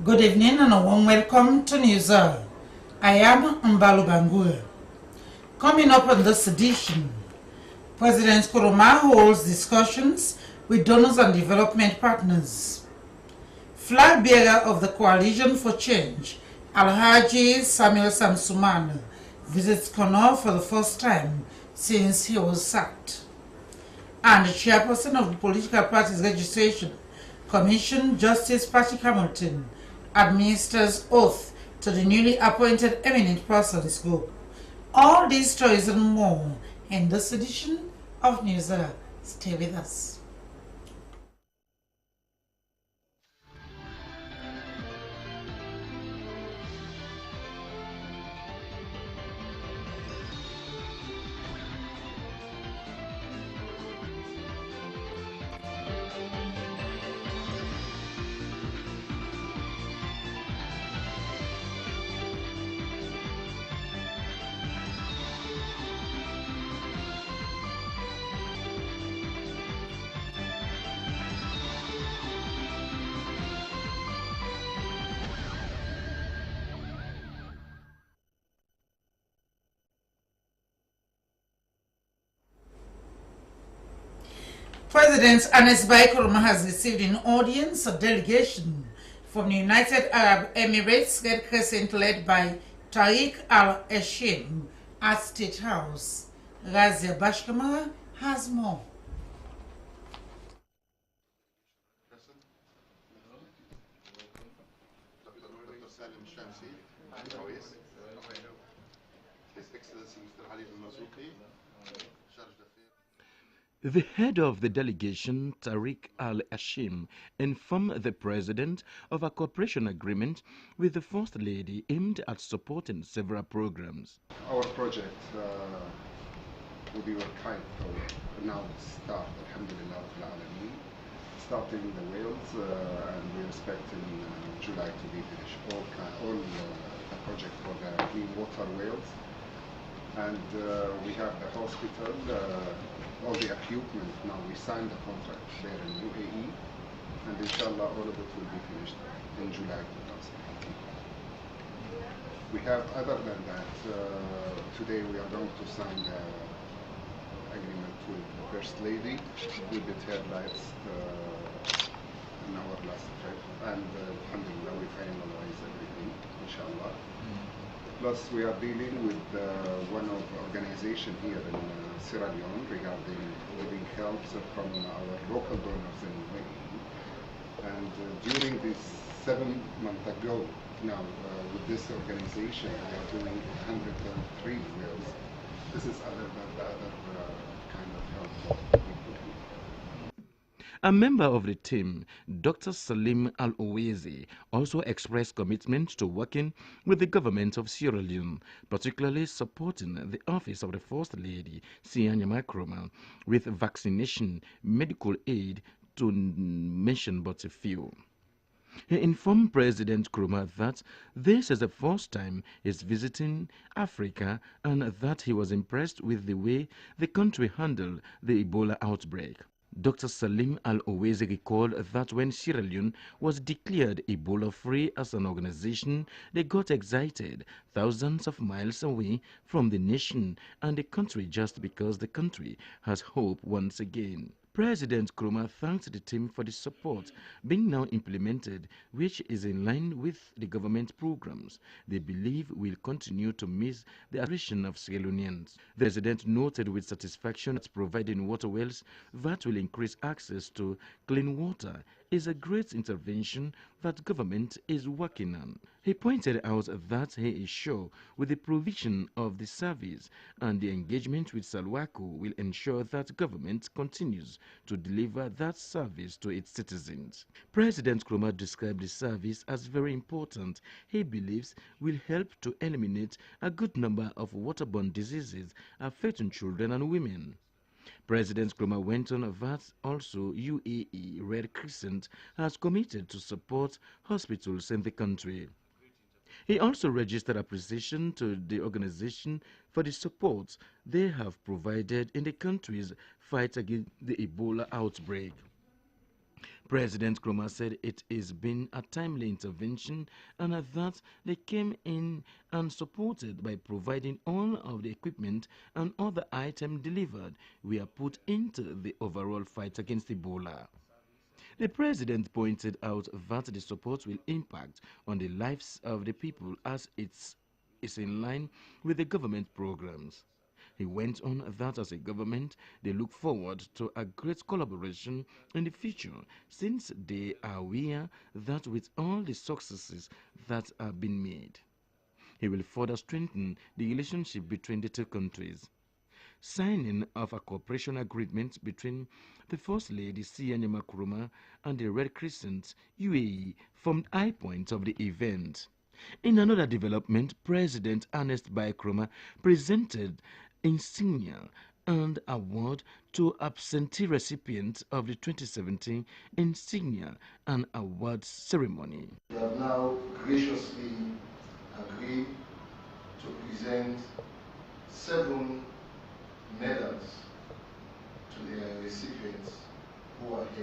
Good evening and a warm welcome to News Hour. I am Mbalu Bangura. Coming up on this edition, President Nkrumah holds discussions with donors and development partners. Flag bearer of the Coalition for Change, Alhaji Samuel Samsumana, visits Connaught for the first time since he was sacked. And the chairperson of the Political Parties Registration Commission, Justice Patrick Hamilton, administers oath to the newly appointed Eminent Persons Group. All these stories and more in this edition of News Hour. Stay with us. President Anas Nkrumah has received in audience a delegation from the United Arab Emirates Red Crescent led by Tariq Al-Hashim at State House. Razia Bashkamara has more. The head of the delegation, Tariq Al-Hashim, informed the president of a cooperation agreement with the First Lady aimed at supporting several programs. Our project with your kind now start, alhamdulillah, starting in the Wales, and we expect in July to be finished. All the project for the clean water Wales, and we have the hospital, all the equipment. Now we signed the contract there in UAE, and inshallah all of it will be finished in July 2018. We have, other than that, today we are going to sign the agreement with the First Lady. We did her last in our last trip, and alhamdulillah we finalize everything, inshallah. Plus we are dealing with one of the organization here in Sierra Leone regarding getting help from our local donors in UAE. And during this 7 months ago, now with this organization, we are doing 103 wells. This is other than the other kind of help people do. A member of the team, Dr. Salim Al-Owezi, also expressed commitment to working with the government of Sierra Leone, particularly supporting the office of the First Lady, Sianya Nkrumah, with vaccination, medical aid, to mention but a few. He informed President Nkrumah that this is the first time he's visiting Africa and that he was impressed with the way the country handled the Ebola outbreak. Dr. Salim Al-Owezi recalled that when Sierra Leone was declared Ebola-free as an organization, they got excited thousands of miles away from the nation and the country just because the country has hope once again. President Nkrumah thanked the team for the support being now implemented, which is in line with the government programs they believe will continue to meet the aspiration of Sierra Leoneans. The president noted with satisfaction that providing water wells that will increase access to clean water is a great intervention that government is working on. He pointed out that he is sure with the provision of the service and the engagement with Salwako will ensure that government continues to deliver that service to its citizens. President Nkrumah described the service as very important. He believes will help to eliminate a good number of waterborne diseases affecting children and women. President Nkrumah went on that also UAE Red Crescent has committed to support hospitals in the country. He also registered appreciation to the organization for the support they have provided in the country's fight against the Ebola outbreak. President Nkrumah said it is been a timely intervention and that they came in and supported by providing all of the equipment and other items delivered were put into the overall fight against Ebola. The president pointed out that the support will impact on the lives of the people as it is in line with the government programs. He went on that as a government, they look forward to a great collaboration in the future since they are aware that with all the successes that have been made, he will further strengthen the relationship between the two countries. Signing of a cooperation agreement between the First Lady Sianya Nkrumah and the Red Crescent UAE formed high point of the event. In another development, President Ernest Bai Nkrumah presented insignia and award to absentee recipients of the 2017 insignia and awards ceremony. We have now graciously agreed to present 7 medals to their recipients who are here.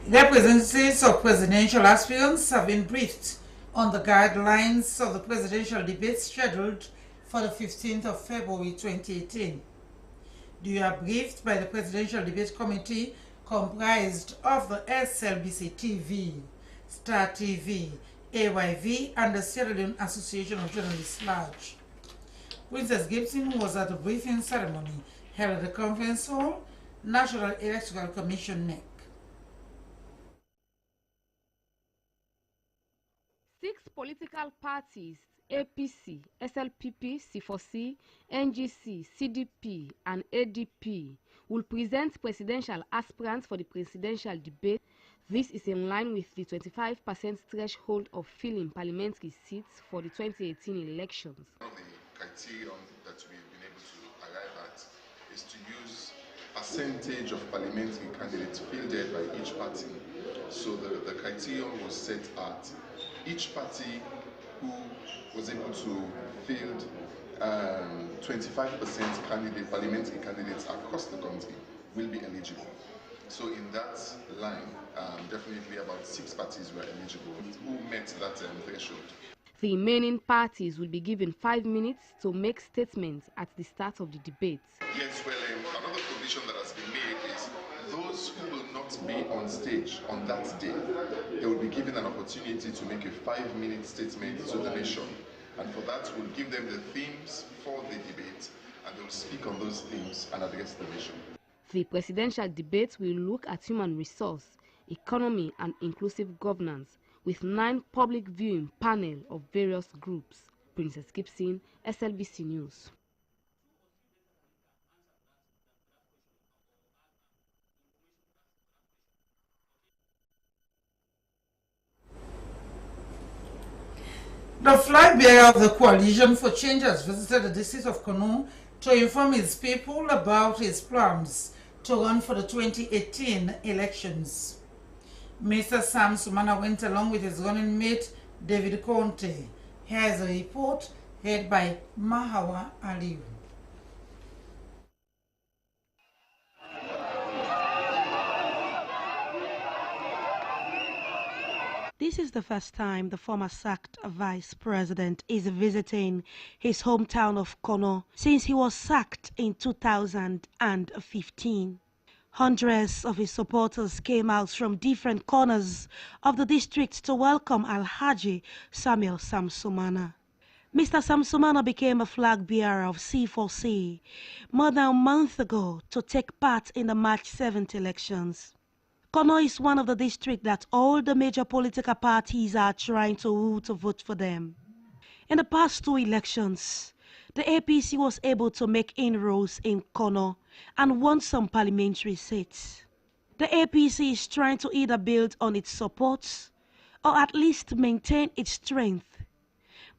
Representatives of presidential aspirants have been briefed on the guidelines of the presidential debate scheduled for the 15th of February 2018. They were briefed by the Presidential Debate Committee comprised of the SLBC TV, Star TV, AYV, and the Sierra Leone Association of Journalists Large. Princess Gibson was at the briefing ceremony held at the Conference Hall, National Electoral Commission NEC. 6 political parties, APC, SLPP, C4C, NGC, CDP, and ADP, will present presidential aspirants for the presidential debate. This is in line with the 25% threshold of filling parliamentary seats for the 2018 elections. One of the criteria that we've been able to arrive at is to use percentage of parliamentary candidates fielded by each party. So the criterion was set at each party who was able to field 25% parliamentary candidates across the country will be eligible. So in that line, definitely about 6 parties were eligible who met that threshold. The remaining parties will be given 5 minutes to make statements at the start of the debate. Yes, well, another provision that has been made is those who will not be on stage on that day, they will be given an opportunity to make a 5-minute statement to the nation. And for that, we'll give them the themes for the debate, and they'll speak on those themes and address the nation. The presidential debate will look at human resource, economy, and inclusive governance, with 9 public viewing panel of various groups. Princess Gibson, SLBC News. The flag bearer of the Coalition for Change has visited the district of Kano to inform his people about his plans to run for the 2018 elections. Mr. Sam Sumana went along with his running mate, David Conte. Here is a report read by Mahawa Aliu. This is the first time the former sacked vice president is visiting his hometown of Kano since he was sacked in 2015. Hundreds of his supporters came out from different corners of the district to welcome Alhaji Samuel Samsumana. Mr. Samsumana became a flag bearer of C4C more than a month ago to take part in the March 7th elections. Kano is one of the districts that all the major political parties are trying to woo to vote for them. In the past 2 elections, the APC was able to make inroads in Kano and won some parliamentary seats. The APC is trying to either build on its support or at least maintain its strength.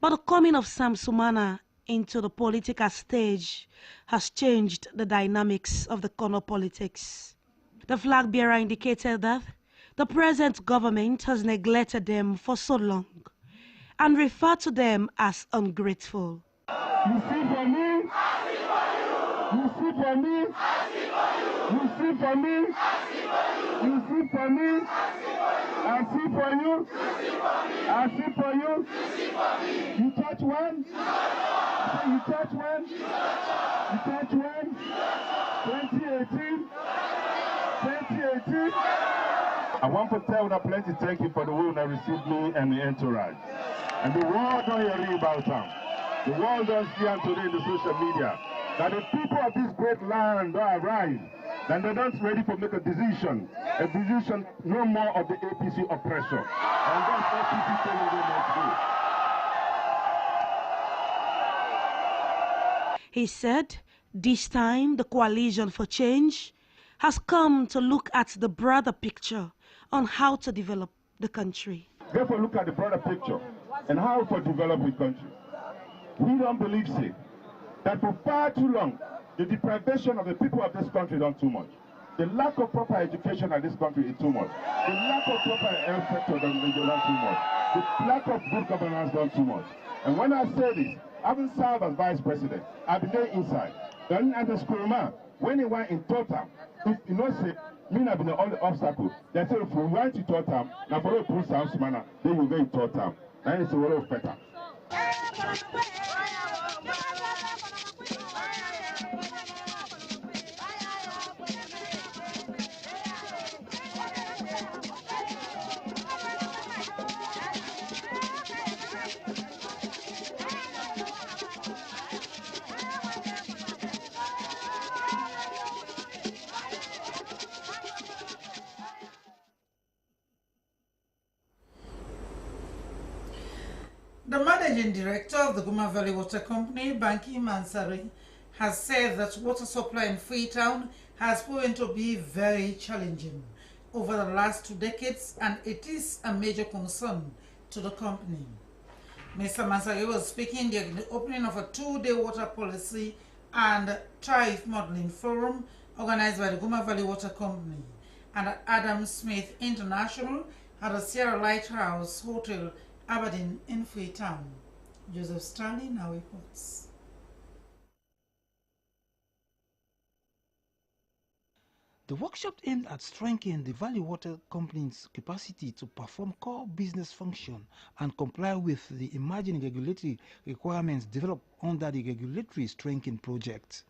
But the coming of Samsumana into the political stage has changed the dynamics of the Kano politics. The flag bearer indicated that the present government has neglected them for so long and referred to them as ungrateful. You see for me? You see for me? You see for me? You see for me? I see for you. I see for you. You touch one? You touch one? You touch one? 2018? 2018? I want to tell the plenty thank you for the way that received me and the entourage. And the world don't hear about them. The world don't see them today in the social media. That the people of this great land don't arrive. Then they're not ready to make a decision no more of the APC oppression. And that's what people telling them to do. He said this time the Coalition for Change has come to look at the broader picture on how to develop the country. Therefore, look at the broader picture and how to develop the country. We don't believe, say, that for far too long, the deprivation of the people of this country is done too much. The lack of proper education in this country is too much. The lack of proper health sector is done too much. The lack of good governance is done too much. And when I say this, having served as vice president, I've been there inside. Then as a schoolman, when he went in total, if you know, say, me have been all the obstacles. They say if we went to total, now for the proof sounds manner, then you go in total. Then it's a lot better. The managing director of the Guma Valley Water Company, Banky Mansari, has said that water supply in Freetown has proven to be very challenging over the last 2 decades, and it is a major concern to the company. Mr. Mansari was speaking during the opening of a 2-day water policy and tariff modeling forum organized by the Guma Valley Water Company and at Adam Smith International at the Sierra Lighthouse Hotel, Aberdeen in Freetown. Joseph Stanley now reports. The workshop aimed at strengthening the Valley Water Company's capacity to perform core business function and comply with the emerging regulatory requirements developed under the Regulatory Strengthening Project.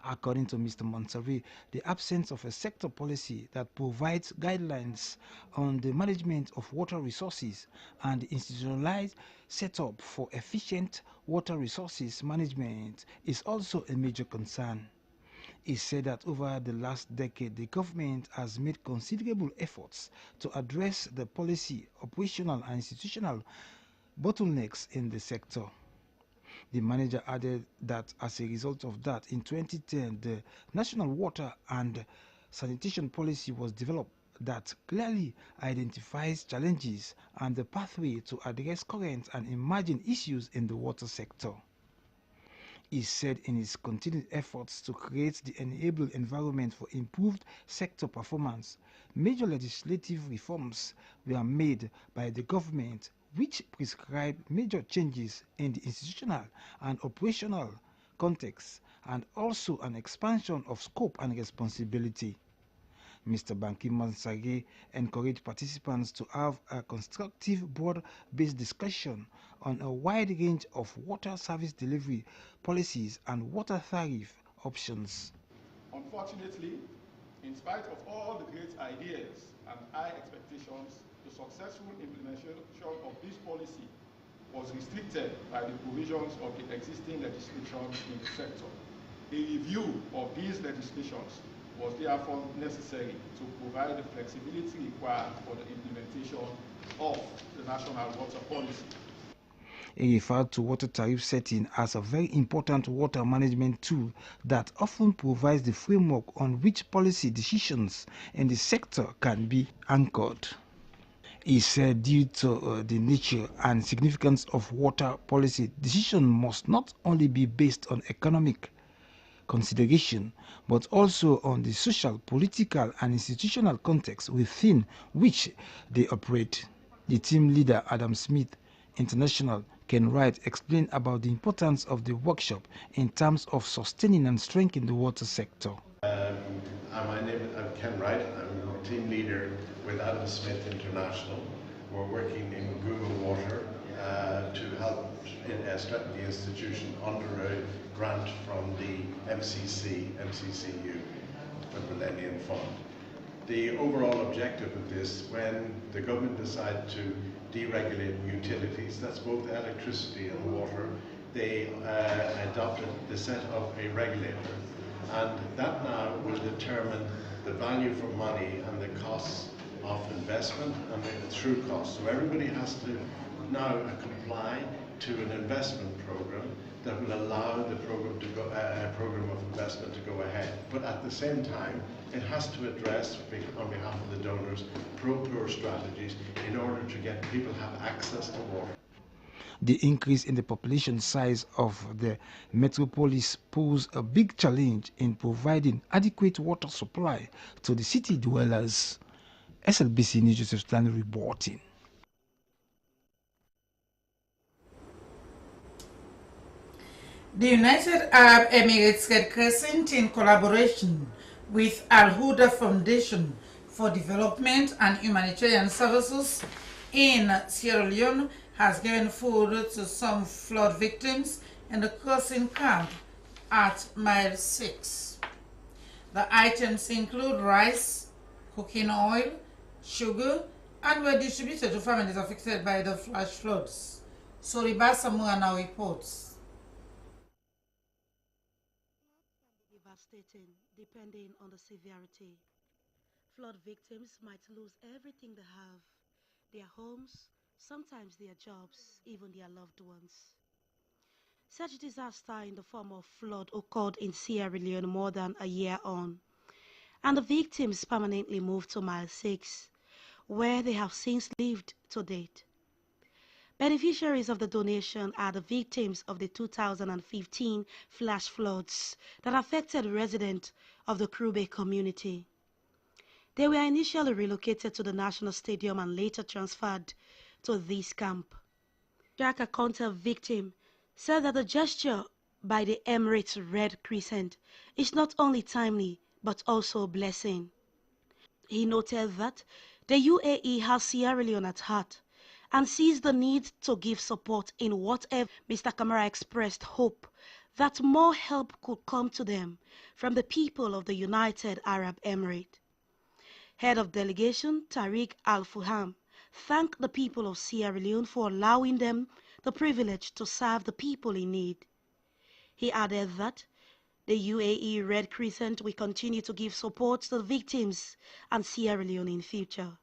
According to Mr. Mansari, the absence of a sector policy that provides guidelines on the management of water resources and the institutionalized setup for efficient water resources management is also a major concern. He said that over the last decade, the government has made considerable efforts to address the policy, operational and institutional bottlenecks in the sector. The manager added that as a result of that, in 2010, the National Water and Sanitation Policy was developed that clearly identifies challenges and the pathway to address current and emerging issues in the water sector. He said in his continued efforts to create the enabling environment for improved sector performance, major legislative reforms were made by the government which prescribe major changes in the institutional and operational context and also an expansion of scope and responsibility. Mr. Banky Mansari encouraged participants to have a constructive, broad-based discussion on a wide range of water service delivery policies and water tariff options. Unfortunately, in spite of all the great ideas and high expectations, the successful implementation of this policy was restricted by the provisions of the existing legislation in the sector. A review of these legislations was therefore necessary to provide the flexibility required for the implementation of the national water policy. He referred to water tariff setting as a very important water management tool that often provides the framework on which policy decisions in the sector can be anchored. He said due to the nature and significance of water policy, decision must not only be based on economic consideration, but also on the social, political, and institutional context within which they operate. The team leader, Adam Smith International, Ken Wright explained about the importance of the workshop in terms of sustaining and strengthening the water sector. I'm Ken Wright. I'm team leader with Adam Smith International. We're working in Google Water to help strengthen the institution under a grant from the MCCU, the Millennium Fund. The overall objective of this, when the government decided to deregulate utilities, that's both electricity and water, they adopted the set of a regulator. And that now will determine the value for money and the costs of investment and the true costs. So everybody has to now comply to an investment program that will allow the program to go, program of investment to go ahead. But at the same time, it has to address, on behalf of the donors, pro-poor strategies in order to get people to have access to water. The increase in the population size of the metropolis poses a big challenge in providing adequate water supply to the city dwellers. SLBC News Joseph Stanley reporting. The United Arab Emirates Red Crescent, in collaboration with AL-HUDA Foundation for Development and Humanitarian Services in Sierra Leone, has given food to some flood victims in the CRESCENT camp at Mile 6. The items include rice, cooking oil, sugar, and were distributed to families affected by the flash floods. Soriba Samua now reports. Devastating, depending on the severity. Flood victims might lose everything they have, their homes, sometimes their jobs, even their loved ones. Such disaster in the form of flood occurred in Sierra Leone more than a year on, and the victims permanently moved to Mile 6, where they have since lived to date. Beneficiaries of the donation are the victims of the 2015 flash floods that affected residents of the CRESCENT community. They were initially relocated to the National Stadium and later transferred to this camp. Jack, a counter victim, said that the gesture by the Emirates Red Crescent is not only timely but also a blessing. He noted that the UAE has Sierra Leone at heart and sees the need to give support in whatever. Mr. Kamara expressed hope that more help could come to them from the people of the United Arab Emirates. Head of Delegation Tariq Al-Fuham thanked the people of Sierra Leone for allowing them the privilege to serve the people in need. He added that the UAE Red Crescent will continue to give support to the victims and Sierra Leone in future.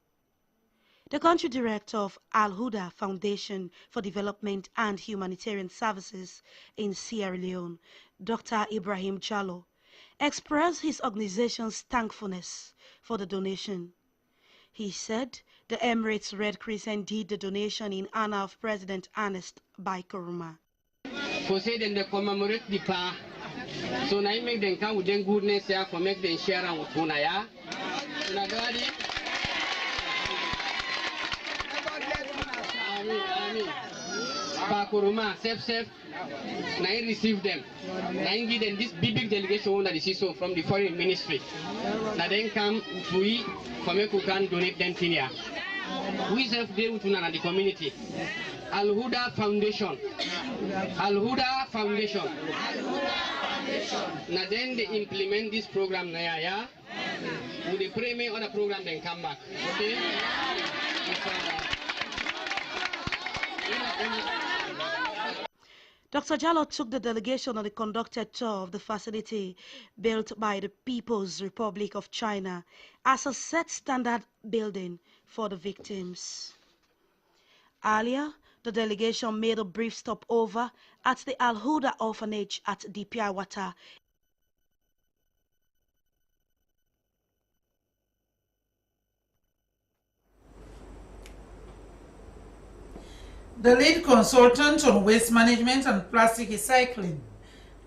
The country director of AL-HUDA Foundation for Development and Humanitarian Services in Sierra Leone, Dr. Ibrahim Jallo, expressed his organization's thankfulness for the donation. He said the Emirates Red Crescent did the donation in honor of President Ernest Bai Koroma. For say then they commemorate the pa, so now make them come with them goodness here for make them share with Hunaya. Bai Koroma, safe. Now I receive them. Now I give them this big delegation that is so from the foreign ministry. Now then come to eat for me who can donate them to here. We serve there with the community. AL-HUDA Foundation. AL-HUDA Foundation. Now then they implement this program now, yeah? With the pray on the program then come back. Okay? Dr. Jallo took the delegation on a conducted tour of the facility built by the People's Republic of China as a set standard building for the victims. Earlier, the delegation made a brief stopover at the AL-HUDA orphanage at Dipiawata. The lead consultant on waste management and plastic recycling,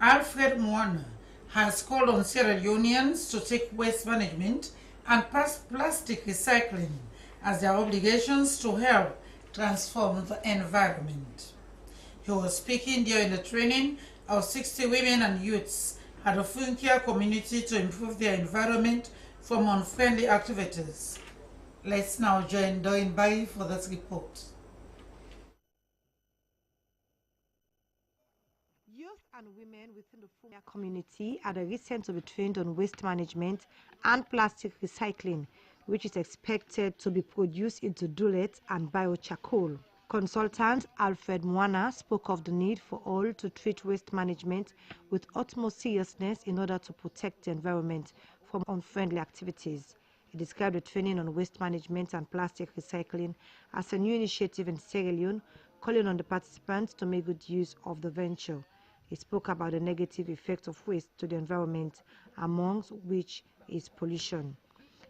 Alfred Mwana, has called on Sierra Leoneans to take waste management and plastic recycling as their obligations to help transform the environment. He was speaking during the training of 60 women and youths at the Funkia community to improve their environment from unfriendly activities. Let's now join Doin Bai for this report. Youth and women within the Funkia community are the recent to be trained on waste management and plastic recycling, which is expected to be produced into dullet and biocharcoal. Consultant Alfred Mwana spoke of the need for all to treat waste management with utmost seriousness in order to protect the environment from unfriendly activities. He described the training on waste management and plastic recycling as a new initiative in Sierra Leone, calling on the participants to make good use of the venture. He spoke about the negative effects of waste to the environment, amongst which is pollution.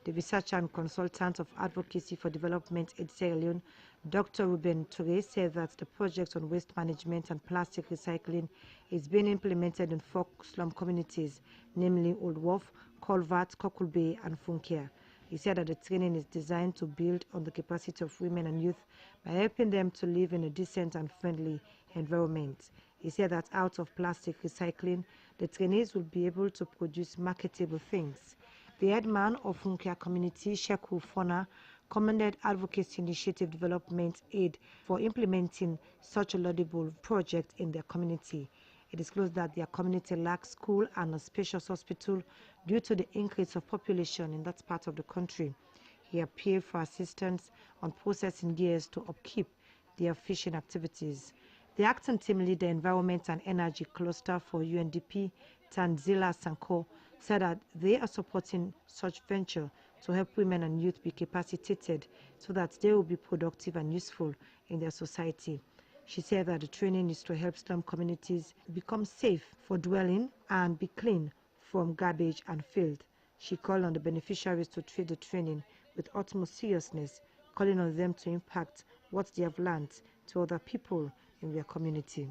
The researcher and consultant of Advocacy for Development in Sierra Leone, Dr. Ruben Toure, said that the project on waste management and plastic recycling is being implemented in 4 slum communities, namely Old Wharf, Colvert, Kokulbe, and Funkia. He said that the training is designed to build on the capacity of women and youth by helping them to live in a decent and friendly environment. He said that out of plastic recycling, the trainees will be able to produce marketable things. The headman of Funkia community, Sheku Fona, commended Advocacy Initiative Development Aid for implementing such a laudable project in their community. It disclosed that their community lacks school and a spacious hospital due to the increase of population in that part of the country. He appealed for assistance on processing gears to upkeep their fishing activities. The acting team leader, Environment and Energy Cluster for UNDP, Tanzila Sanko, said that they are supporting such venture to help women and youth be capacitated so that they will be productive and useful in their society. She said that the training is to help slum communities become safe for dwelling and be clean from garbage and filth. She called on the beneficiaries to treat the training with utmost seriousness, calling on them to impact what they have learned to other people in their community.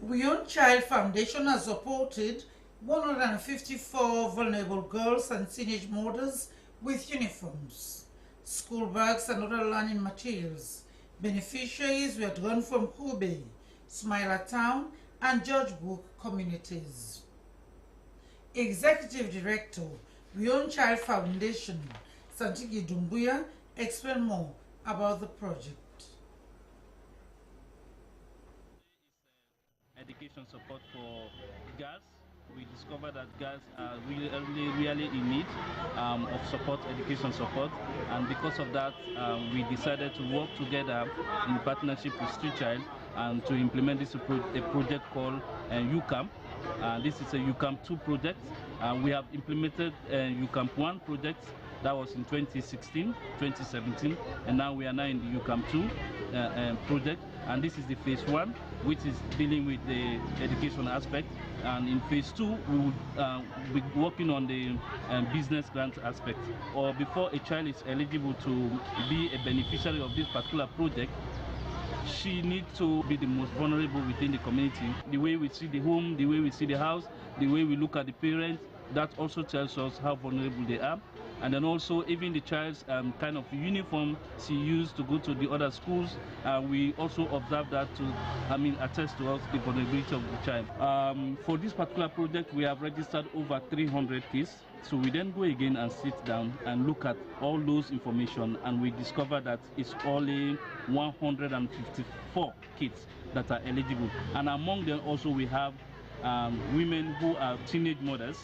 Beyond Child Foundation has supported 154 vulnerable girls and teenage mothers with uniforms, school bags and other learning materials. Beneficiaries were drawn from Kube, Smiler Town and George Book communities. Executive Director, Beyond Child Foundation, Santigi Dumbuya, explained more about the project. Education support for girls. We discovered that girls are really in need of support, education support, and because of that we decided to work together in partnership with Street Child and to implement this a project called UCAMP. This is a UCAMP 2 project. We have implemented UCAMP 1 project that was in 2016, 2017, and now we are now in the UCAMP 2 project, and this is the phase 1, which is dealing with the education aspect, and in phase 2 we will be working on the business grant aspect. Or before a child is eligible to be a beneficiary of this particular project, she needs to be the most vulnerable within the community. The way we see the home, the way we see the house, the way we look at the parents, that also tells us how vulnerable they are. And then also even the child's kind of uniform she used to go to the other schools, we also observe that to attest to us the vulnerability of the child. For this particular project we have registered over 300 kids. So we then go again and sit down and look at all those information, and we discover that it's only 154 kids that are eligible. And among them also we have women who are teenage mothers.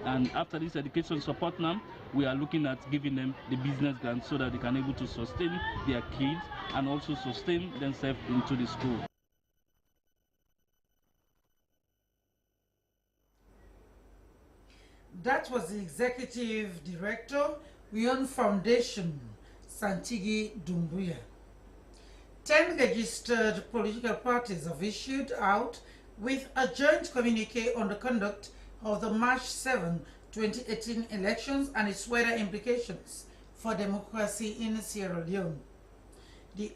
And after this education support now, we are looking at giving them the business grant so that they can able to sustain their kids and also sustain themselves into the school. That was the Executive Director, Beyond Foundation, Santigi Dumbuya. 10 registered political parties have issued out with a joint communique on the conduct of the March 7, 2018 elections and its wider implications for democracy in Sierra Leone. The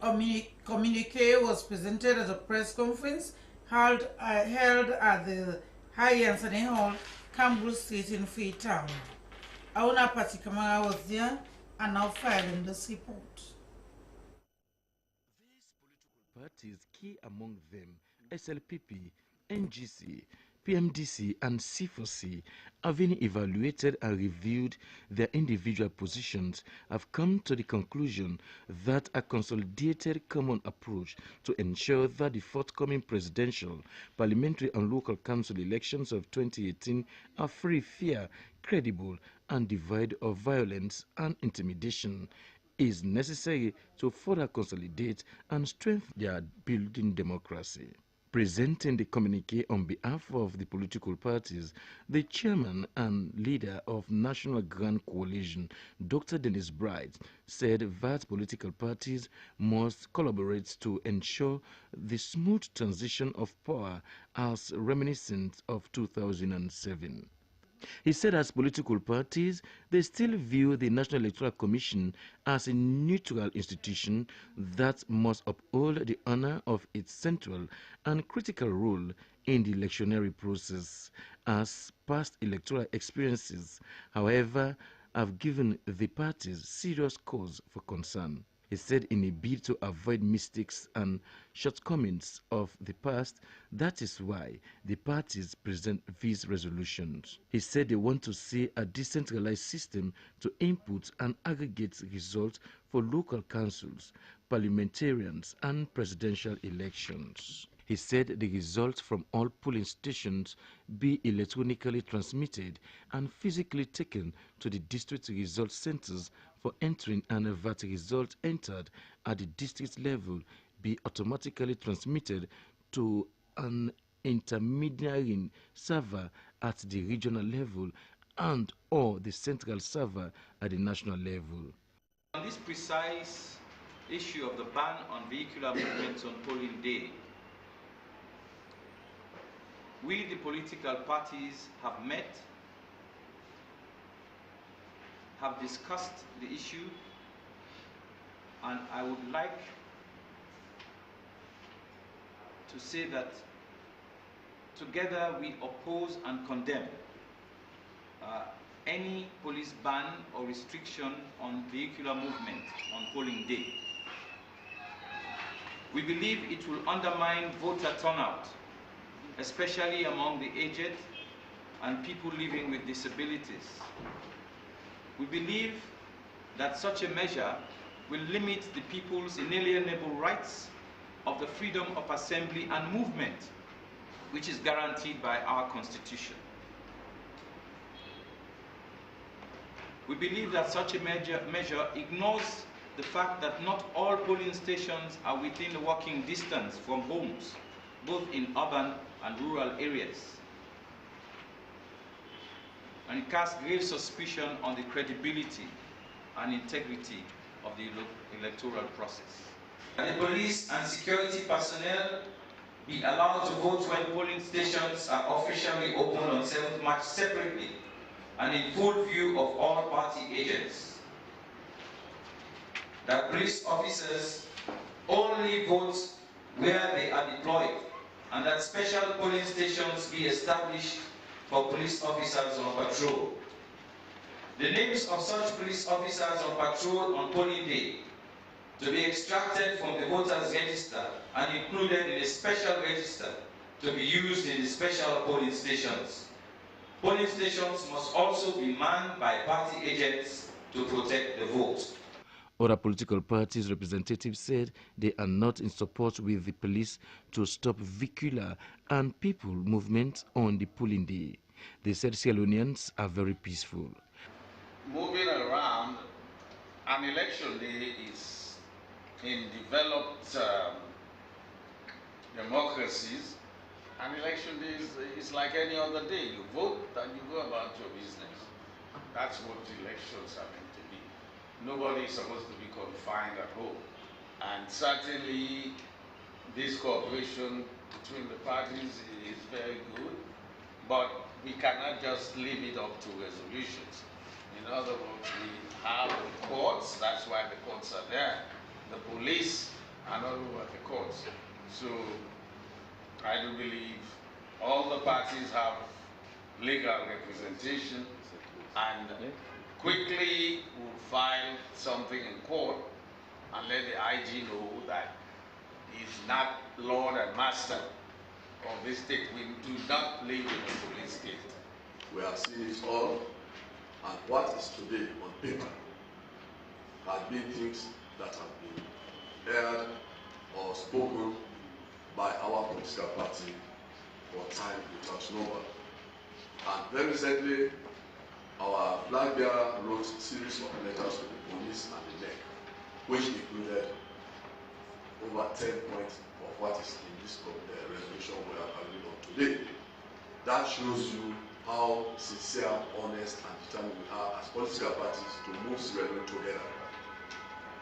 communique was presented at a press conference held at the High Anthony Hall, Campbell Street in Freetown. Auna Patti Kamara was there and now filing this report. These political parties, key among them SLPP, NGC, PMDC and C4C, having evaluated and reviewed their individual positions, have come to the conclusion that a consolidated common approach to ensure that the forthcoming presidential, parliamentary and local council elections of 2018 are free, fair, credible and devoid of violence and intimidation is necessary to further consolidate and strengthen their building democracy. Presenting the communique on behalf of the political parties, the chairman and leader of National Grand Coalition, Dr. Dennis Bright, said that political parties must collaborate to ensure the smooth transition of power as reminiscent of 2007. He said as political parties, they still view the National Electoral Commission as a neutral institution that must uphold the honor of its central and critical role in the electionary process, as past electoral experiences, however, have given the parties serious cause for concern. He said in a bid to avoid mistakes and shortcomings of the past, that is why the parties present these resolutions. He said they want to see a decentralized system to input and aggregate results for local councils, parliamentarians and presidential elections. He said the results from all polling stations be electronically transmitted and physically taken to the district result centers for entering, and that result entered at the district level be automatically transmitted to an intermediary server at the regional level and or the central server at the national level. On this precise issue of the ban on vehicular movements on polling day, we, the political parties, have met, have discussed the issue, and I would like to say that together we oppose and condemn any police ban or restriction on vehicular movement on polling day. We believe it will undermine voter turnout, especially among the aged and people living with disabilities. We believe that such a measure will limit the people's inalienable rights of the freedom of assembly and movement, which is guaranteed by our Constitution. We believe that such a measure ignores the fact that not all polling stations are within walking distance from homes, both in urban and rural areas. And it casts grave suspicion on the credibility and integrity of the electoral process. The police and security personnel be allowed to vote when polling stations are officially opened on 7th March separately and in full view of all party agents. That police officers only vote where they are deployed, and that special polling stations be established for police officers on patrol. The names of such police officers on patrol on polling day to be extracted from the voters' register and included in a special register to be used in the special polling stations. Polling stations must also be manned by party agents to protect the vote. Other political parties' representatives said they are not in support with the police to stop vehicular and people movement on the polling day. They said Sierra Leoneans are very peaceful. Moving around, an election day is in developed democracies. An election day is like any other day. You vote and you go about your business. That's what elections are meant to be. Nobody is supposed to be confined at home. And certainly this cooperation between the parties is very good, but we cannot just leave it up to resolutions. In other words, we have the courts, that's why the courts are there. The police are not over the courts. So I do believe all the parties have legal representation, and quickly would file something in court and let the IG know that he's not Lord and Master of this state. We do not live in a police state. We have seen it all, and what is today on paper has been things that have been heard or spoken by our political party for time without number. And very recently, our flag bearer wrote a series of letters to the police and the NEC, which included over 10 points of what is in this resolution we are agreeing on today. That shows you how sincere, honest, and determined we are as political parties to move Sierra Leone together.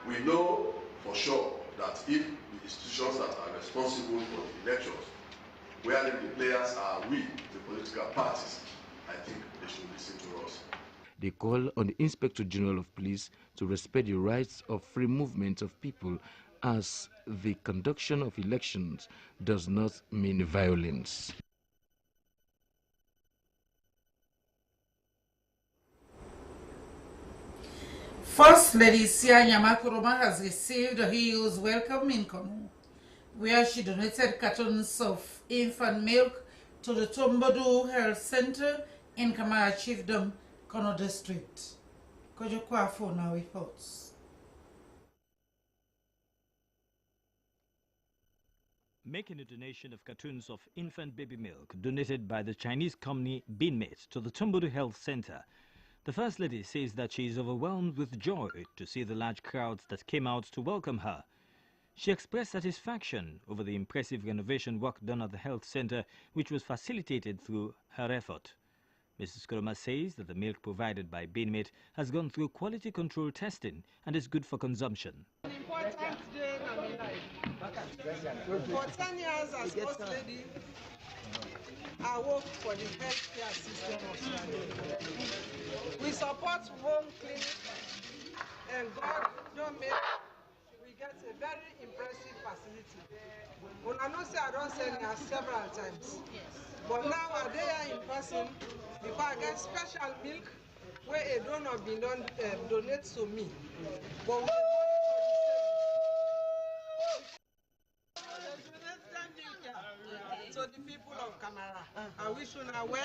We know for sure that if the institutions that are responsible for the elections, wherein the players are we, the political parties, I think they should listen to us. They call on the Inspector General of Police to respect the rights of free movement of people, as the conduction of elections does not mean violence. First Lady Sia Nyamakuruma has received a hero's welcome in Konu, where she donated cartons of infant milk to the Tombodu Health Center in Kamara Chiefdom, Kono District. Kojo Kwafo now reports. Making a donation of cartons of infant baby milk donated by the Chinese company Beanmate to the Tombodu Health Center, the First Lady says that she is overwhelmed with joy to see the large crowds that came out to welcome her. She expressed satisfaction over the impressive renovation work done at the health center, which was facilitated through her effort. Mrs. Kuroma says that the milk provided by Beanmate has gone through quality control testing and is good for consumption. An important day in my life. For 10 years as First Lady, I work for the healthcare system of Sierra Leone. We support home clinic, and God don't make we get a very impressive facility. When I know say I don't send her several times, but now I there in person. If I get special milk, where a donor been done donate to me, but we to the people of Kamara. I wish you well. I will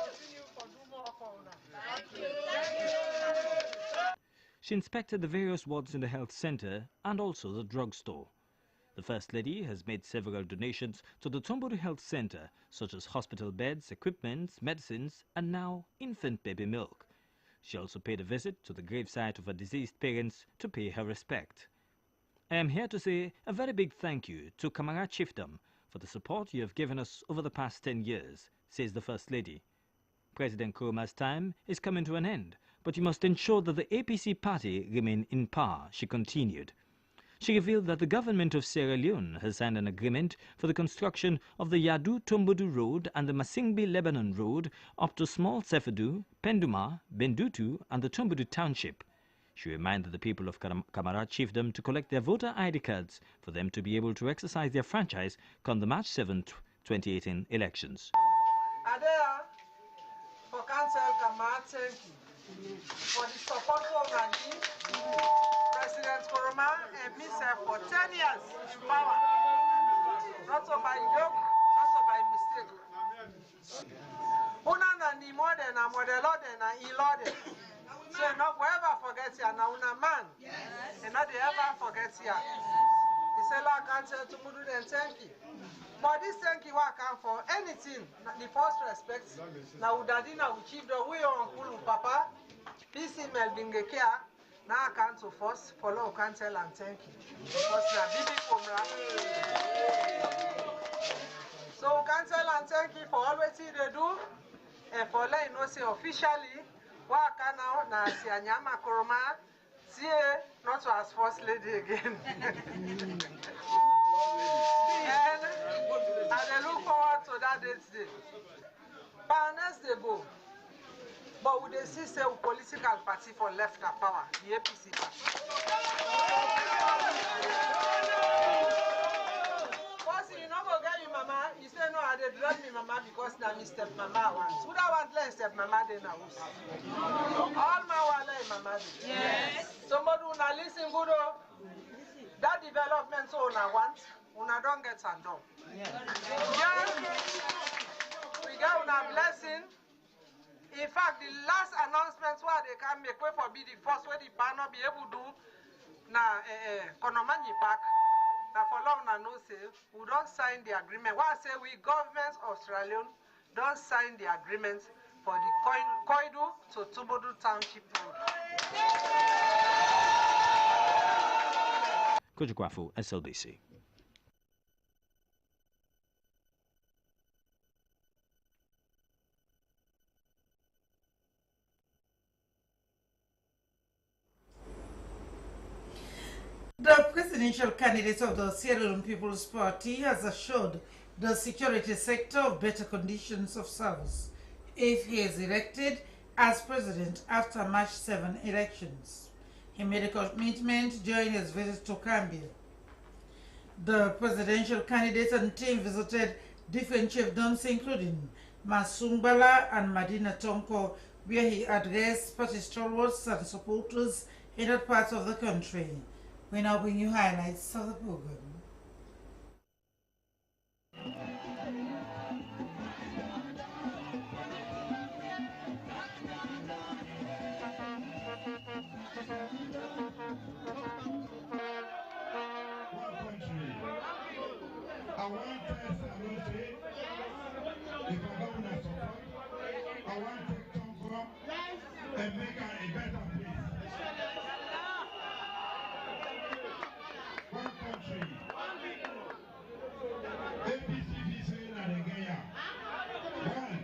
continue for do more for you. She inspected the various wards in the health center and also the drugstore. The First Lady has made several donations to the Tombodu Health Center, such as hospital beds, equipment, medicines, and now infant baby milk. She also paid a visit to the gravesite of her deceased parents to pay her respect. I am here to say a very big thank you to Kamara Chiefdom for the support you have given us over the past 10 years, says the First Lady. President Kuruma's time is coming to an end, but you must ensure that the APC party remain in power, she continued. She revealed that the government of Sierra Leone has signed an agreement for the construction of the Yadu-Tombodu Road and the Masingbi-Lebanon Road up to Small Sefedu, Penduma, Bendutu and the Tombodu Township. She reminded the people of Kamara Chiefdom to collect their voter ID cards for them to be able to exercise their franchise come the March 7, 2018 elections. Adea, for Council Kamara, thank you for the support of Nadi, President Kuroma, and myself for 10 years in power. Not so by joke, not so by mistake. Una ni more than a model than a ilode. So not ever forget you now una man. And not they ever forget you. He said, "Lord, Council to Mudu and thank you." But this thank you I come for anything. The first respect. Now Udadina we chief the way on Kulu Papa. Peace email Bingekia. Now I come to first follow Council and thank you. Because now Bibi Kumra. So Council and thank you for all what they do. And for letting us say officially, what can now na Sianyama Kuroma see not to as First Lady again. And I look forward to that day. Partners they go. But we see say a political party for left of power, the APC party. First, you know go get your mama, you say no, I they dread me mama because now me step mama once. Would I want less step mama than I was? All my wala mama. Yes. Somebody who na listen good oh. That development so una want, una don't get and done. Yeah. We get una blessing. In fact, the last announcement where they can make way for be the first where the banner be able to do na Konomani Park. Now for long now no say we don't sign the agreement. What I say we government Australian don't sign the agreement for the Koidu to Tubodu Township Road. Kujikwafu, SLDC. The presidential candidate of the Sierra Leone People's Party has assured the security sector of better conditions of service if he is elected as president after March 7 elections. He made a commitment during his visit to Gambia. The presidential candidate and team visited different chiefdoms including Masumbala and Madina Tonko, where he addressed party stalwarts and supporters in that part of the country. We now bring you highlights of the program. And make a better place. One country. APC saying that again. One,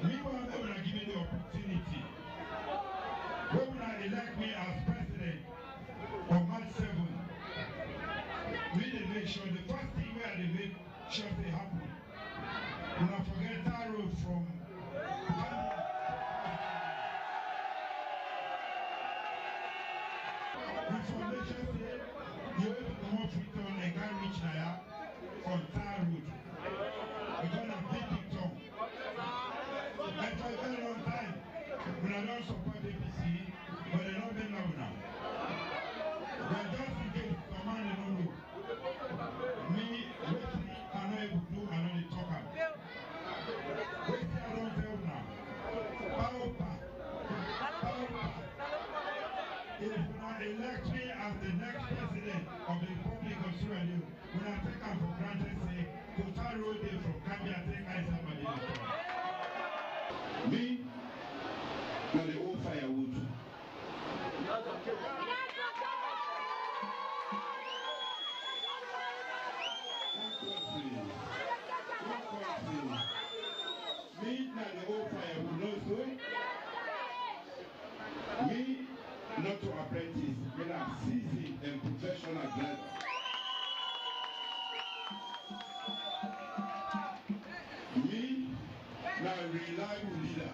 we want to give me the opportunity. We will elect me as president on March 7. We need to make sure the first thing where they make sure they happen. We don't forget that road from information say you have to come up with a guy reach now on Tar Road. We're going to beat it on. And for a very long time, we are not support APC, but they're not been now. We're just in case command and no rule. Me, Wesley, I'm not able to do, I'm not talking. Wesley, I don't tell now. Power. If you elect me as the next president of the Republic of Sierra Leone, when I take them for granted, say, Kota Road from Gambia, take I somebody else. Me, now the old firewood. Me, now the old firewood, no so. Me, not to apprentice, but I'm seasoned and professional driver. Me, now reliable leader.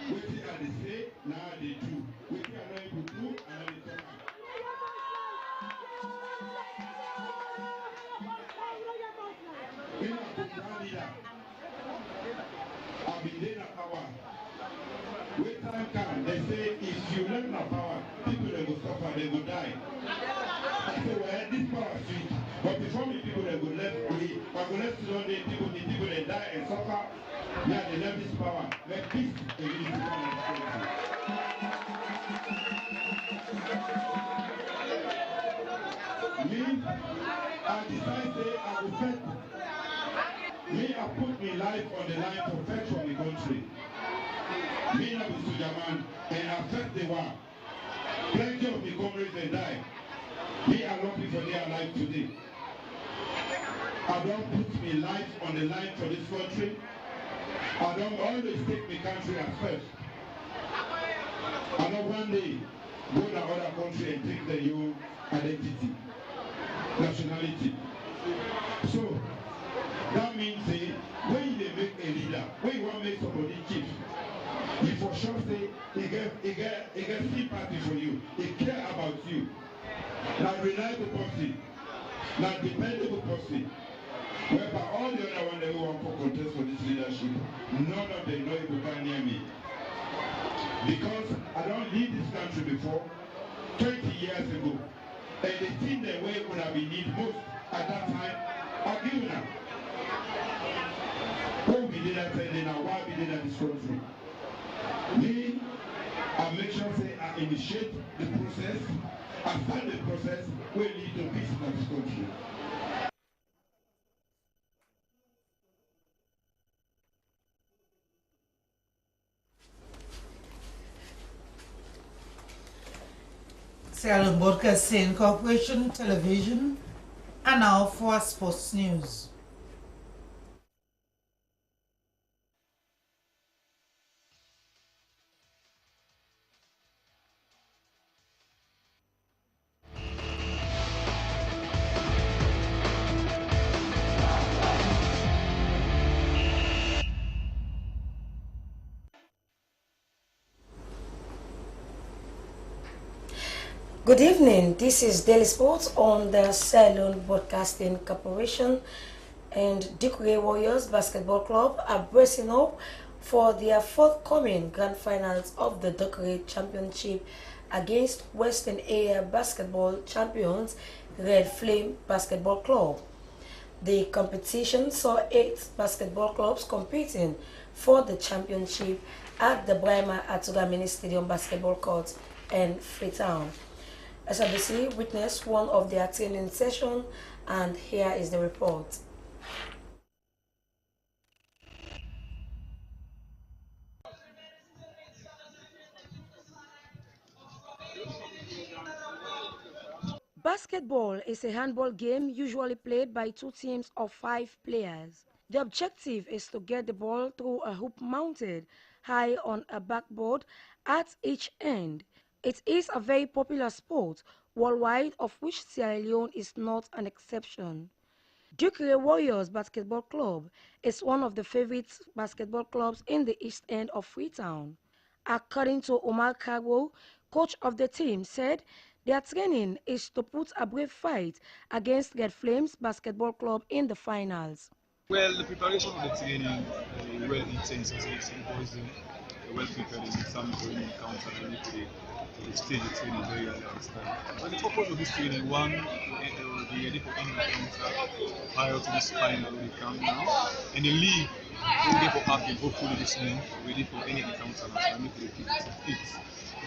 What they say, now they do. What they are not able to do, and they talk. Being a program leader, I've been there at power. When time comes, they say if you learn the power, people they will suffer, they will die. I say, well, this power is sweet. But before me, people they will left me. But when left today, people they die and suffer. Yeah, they left this power. Let peace and unity come and strength. Me, I decide say I will fight. Me, I put my life on the line to fight for the country. Me now is Sujaman and affect the war. Plenty of the comrades they die. Me are lucky for their life today. I don't put my life on the line for this country. I don't always take my country as first. I don't one day go to other country and take their own identity, nationality. So that means when they make a leader, when you want to make somebody chief, he for sure say he get sympathy for you. He care about you. Now reliable person, now dependable person. Whereby all the other one that we want for contest for this leadership, none of them know if you can hear me. Because I don't lead this country before, 20 years ago. And the thing that we could have been need most at that time, I'll give you now. What we did that say now, why we did that this country? Me, I make sure say I initiate the process, I start the process, we lead to peace in this country. Salon Broadcasting Corporation Television, and now for sports news. Good evening, this is Daily Sports on the Salon Broadcasting Corporation, and DEKURAY Warriors Basketball Club are bracing up for their forthcoming grand finals of the DEKURAY Championship against Western Area Basketball Champions Red Flame Basketball Club. The competition saw 8 basketball clubs competing for the championship at the Brahma Atuga Mini Stadium Basketball Court in Freetown. SRBC witnessed one of their training sessions, and here is the report. Basketball is a handball game usually played by 2 teams of 5 players. The objective is to get the ball through a hoop mounted high on a backboard at each end. It is a very popular sport worldwide, of which Sierra Leone is not an exception. DEKURAY Warriors Basketball Club is one of the favorite basketball clubs in the east end of Freetown. According to Omar Kagwo, coach of the team, said their training is to put a brave fight against Red Flames Basketball Club in the finals. Well, the preparation of the training is well intense, as I say, because well prepared in some training encounter ready for the stage of training very early at this time. And the purpose of this training, one, to be ready for any encounter prior to this final we come now. And the league, we will get for happy, hopefully this month, ready for any encounter and make the fit.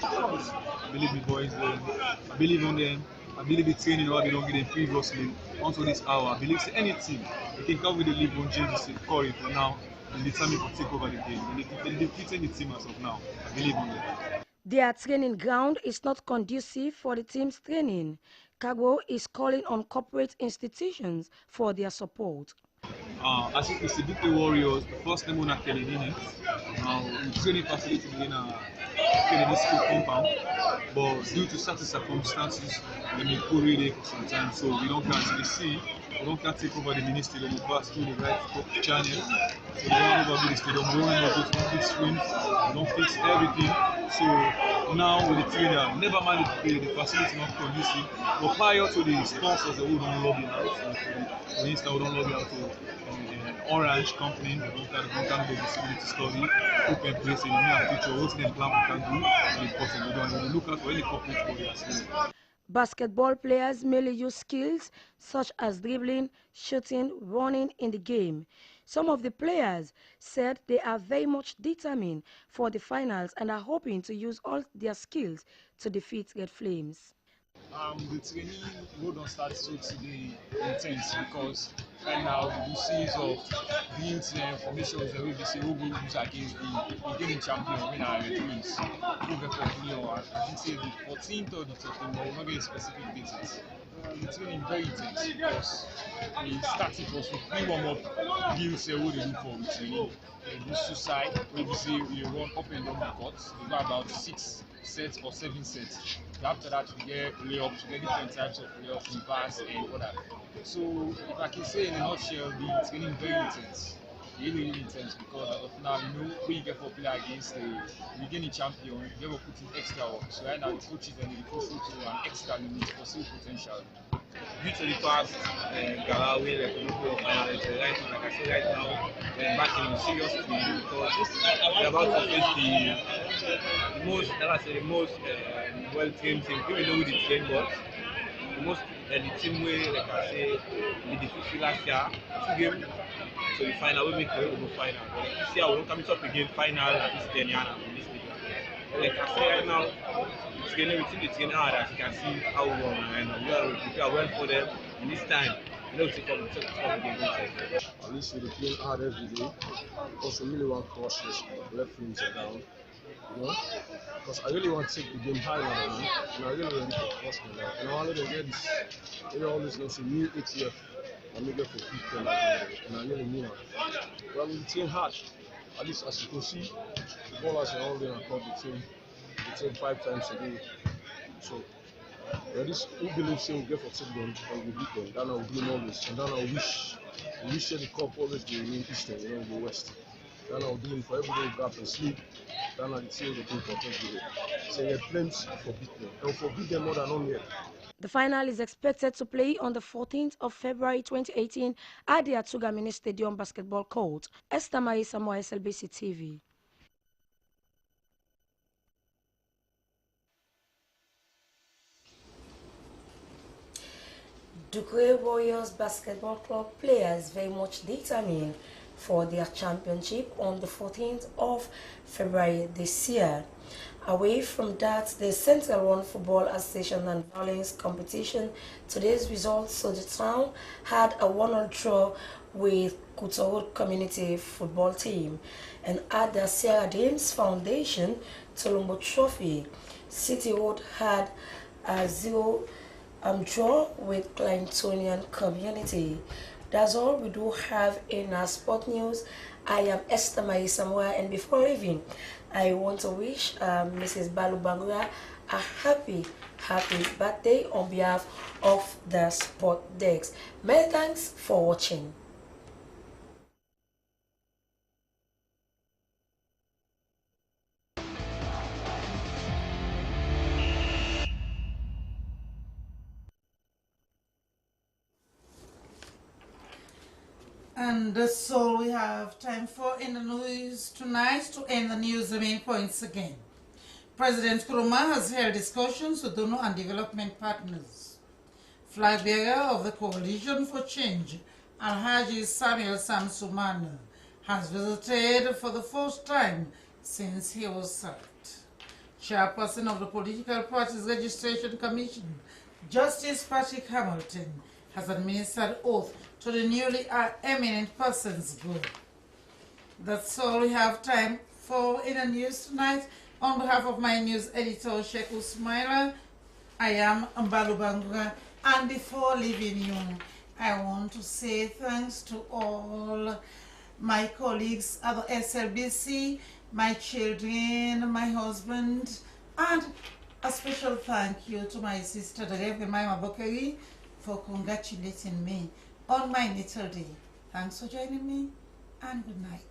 I believe the boys, I believe on them. I believe the training what they don't get them previously until this hour. I believe any team they can come with the league on James Corey for now and determine to take over the game. They're defeating the team as of now. I believe on them. Their training ground is not conducive for the team's training. Kagwo is calling on corporate institutions for their support. I think it's the DEKURAY Warriors, the first time on a Kennedy training facility in a Kennedy School compound, but due to certain circumstances, they may go really for some time, so we don't come to the sea, we don't come take over the mini stadium, we pass through the right channel, so we don't over the stadium, we don't know those complete streams, we don't fix everything, so now with the trainer, never mind the facility not conducive, but prior to the sponsors, they will don't lobby out, for instance, we don't lobby out to Orange company, we don't do disability study, open place in the near future, what's the plan we can do, and possible, we don't look out for any corporate body as well. Basketball players mainly use skills such as dribbling, shooting, running in the game. Some of the players said they are very much determined for the finals and are hoping to use all their skills to defeat Red Flames. The training will not start so today intense because right now the series of builds and formations that we see who will use against the defending champion winner Red Flames. Who get for I think say the 14th or the 13th, but we're not getting specific dates. The training very intense because we started was with 3 warm-up builds who they look for with training. This suicide where we see we run up and down the court. We got about 6 sets or 7 sets. After that, we get layups, we get different types of layups, reverse, and other. So, if I can say in a nutshell, the training very intense. Really intense because as of now, you know, when you get popular against the beginning champion, you never put in extra work. So, right now, the coaches and the push to an extra limit for still potential. due to the past Garawe, like Olympic finals, right now, like I said, right now, we're back in serious field because we're about to face the most, like I say, the most well-trained team. Even though we did train, but the most the team way, like I say, we defeated last year, 2 games. So the final we make we go final. But like this year we don't come up again final at this Kenyana in this league. Like I say right now, it's getting within the train hard as you can see how we run and we prepare well for them. And this time, you know, take up again. At least we play hard every day because we really want to crush this left wings down. You know? Because I really want to take the game high now, and I really ready to crush them now. And I want to get this, you know, all this a new ATF. I'm going to for people, and I really mean it. Well, we train hard. At least as you can see, the ballers are all there and call the team 5 times a day. So, who believes we'll get for 6 games and we'll beat them. Then I'll dream always. And then I'll wish the cup always be in Eastern, you know, the West. Then I'll dream for every day we grab and sleep. Then I'll say the thing for every day. So, we have plans for beat them. And for beat them more than only. The final is expected to play on the 14th of February 2018 at the Atuga Mini Stadium basketball court. Esther Mai Samoa, SLBC TV. DEKURAY Warriors Basketball Club players very much determined for their championship on the 14th of February this year. Away from that, the Central One Football Association and Violence competition, today's results, so the town had a 1-1 draw with Kutoro Community football team, and at the Sierra Dames Foundation Tolombo Trophy, City Road had a 0 draw with Clintonian Community. That's all we do have in our sport news. I am Esther Mai Samoa, and before leaving, I want to wish Mrs. Balubangura a happy birthday on behalf of the sport decks. Many thanks for watching. And that's all we have time for in the news tonight. To end the news, the main points again. President Nkrumah has held discussions with donor and development partners. Flag bearer of the Coalition for Change, AL-HUDA Samuel Samsumana, has visited for the first time since he was sacked. Chairperson of the Political Parties Registration Commission, Justice Patrick Hamilton, has administered oath to the newly eminent persons group. That's all we have time for in the news tonight. On behalf of my news editor, Sheikh Usmaila, I am Mbalu Bangura, and before leaving you, I want to say thanks to all my colleagues at the SLBC, my children, my husband, and a special thank you to my sister, the Reverend Maima Bokeri, for congratulating me on my natal day. Thanks for joining me, and good night.